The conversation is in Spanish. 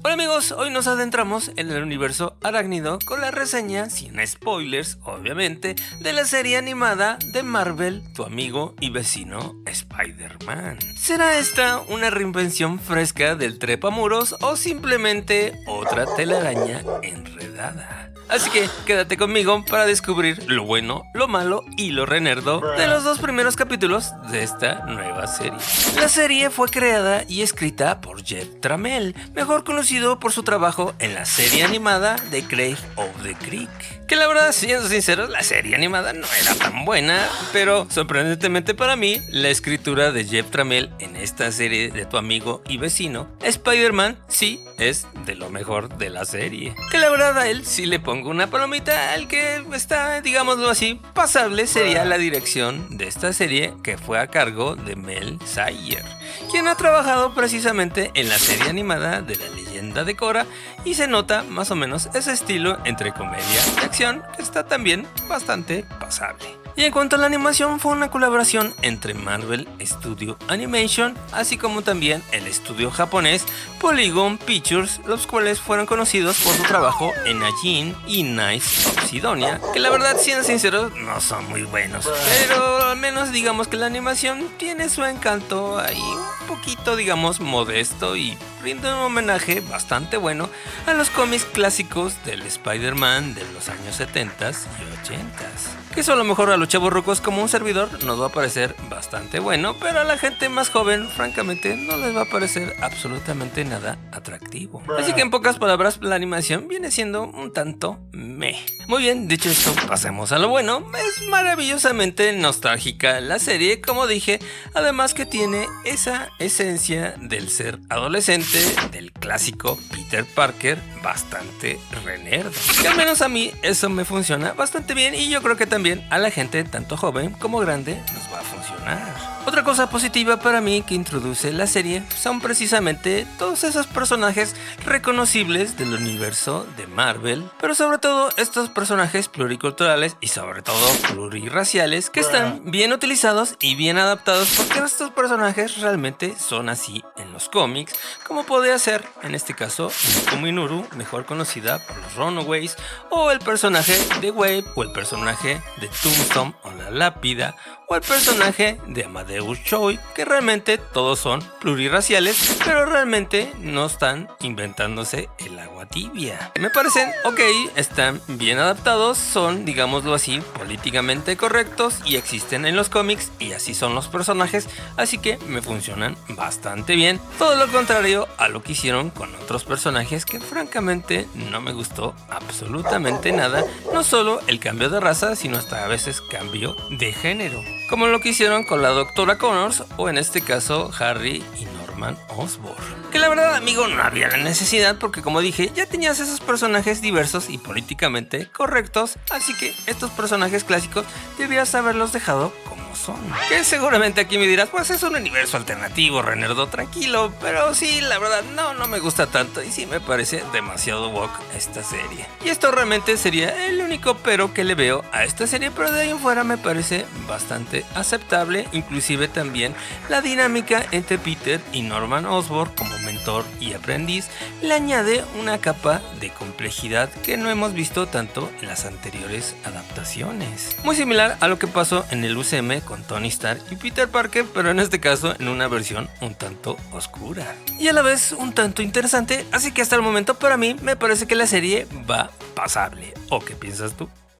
Hola amigos, hoy nos adentramos en el universo arácnido con la reseña, sin spoilers obviamente, de la serie animada de Marvel, tu amigo y vecino Spider-Man. ¿Será esta una reinvención fresca del trepamuros o simplemente otra telaraña enredada? Así que quédate conmigo para descubrir lo bueno, lo malo y lo renerdo de los dos primeros capítulos de esta nueva serie. La serie fue creada y escrita por Jeff Trammell, mejor conocido por su trabajo en la serie animada de Craig of the Creek. Que la verdad, siendo sinceros, la serie animada no era tan buena, pero sorprendentemente para mí, la escritura de Jeff Trammell en esta serie de tu amigo y vecino, Spider-Man, sí es de lo mejor de la serie. Que la verdad a él sí le pongo una palomita, al que está, digámoslo así, pasable sería la dirección de esta serie que fue a cargo de Mel Sayer, quien ha trabajado precisamente en la serie animada de La Leyenda de Korra y se nota más o menos ese estilo entre comedia y acción que está también bastante pasable. Y en cuanto a la animación, fue una colaboración entre Marvel Studio Animation, así como también el estudio japonés Polygon Pictures, los cuales fueron conocidos por su trabajo en Ajin y Knights of Sidonia, que la verdad, siendo sinceros, no son muy buenos, pero al menos digamos que la animación tiene su encanto ahí un poquito, digamos, modesto y rinde un homenaje bastante bueno a los cómics clásicos del Spider-Man de los años 70s y 80s. Que eso a lo mejor a los chavos rucos como un servidor nos va a parecer bastante bueno, pero a la gente más joven francamente no les va a parecer absolutamente nada atractivo. Así que en pocas palabras, la animación viene siendo un tanto meh. Muy bien, dicho esto, pasemos a lo bueno. Es maravillosamente nostálgica la serie, como dije, además que tiene esa esencia del ser adolescente, del clásico Peter Parker, bastante renerdo. Que al menos a mí eso me funciona bastante bien y yo creo que también a la gente tanto joven como grande nos va a funcionar. Otra cosa positiva para mí que introduce la serie son precisamente todos esos personajes reconocibles del universo de Marvel, pero sobre todo estos personajes pluriculturales y sobre todo plurirraciales que están bien utilizados y bien adaptados, porque estos personajes realmente son así en los cómics, como podría ser en este caso Nikko Minoru, mejor conocida por los Runaways, o el personaje de Wave, o el personaje de Tombstone o la Lápida, o el personaje de Amadeus Choi, que realmente todos son plurirraciales, pero realmente no están inventándose el agua tibia. Me parecen ok, están bien adaptados, son, digámoslo así, políticamente correctos y existen en los cómics y así son los personajes, así que me funcionan bastante bien. Todo lo contrario a lo que hicieron con otros personajes que francamente no me gustó absolutamente nada, no solo el cambio de raza, sino hasta a veces cambio de género, como lo que hicieron con la Doctora Connors o en este caso Harry y Norman Osborn. Que la verdad, amigo, no había la necesidad porque, como dije, ya tenías esos personajes diversos y políticamente correctos, así que estos personajes clásicos debías haberlos dejado como son. Que seguramente aquí me dirás, pues es un universo alternativo, renerdo, tranquilo, pero sí, la verdad no me gusta tanto y sí me parece demasiado woke esta serie. Y esto realmente sería el único pero que le veo a esta serie, pero de ahí en fuera me parece bastante aceptable, inclusive también la dinámica entre Peter y Norman Osborn como mentor y aprendiz le añade una capa de complejidad que no hemos visto tanto en las anteriores adaptaciones. Muy similar a lo que pasó en el UCM con Tony Stark y Peter Parker, pero en este caso en una versión un tanto oscura y a la vez un tanto interesante, así que hasta el momento para mí me parece que la serie va pasable. ¿O qué piensas tú?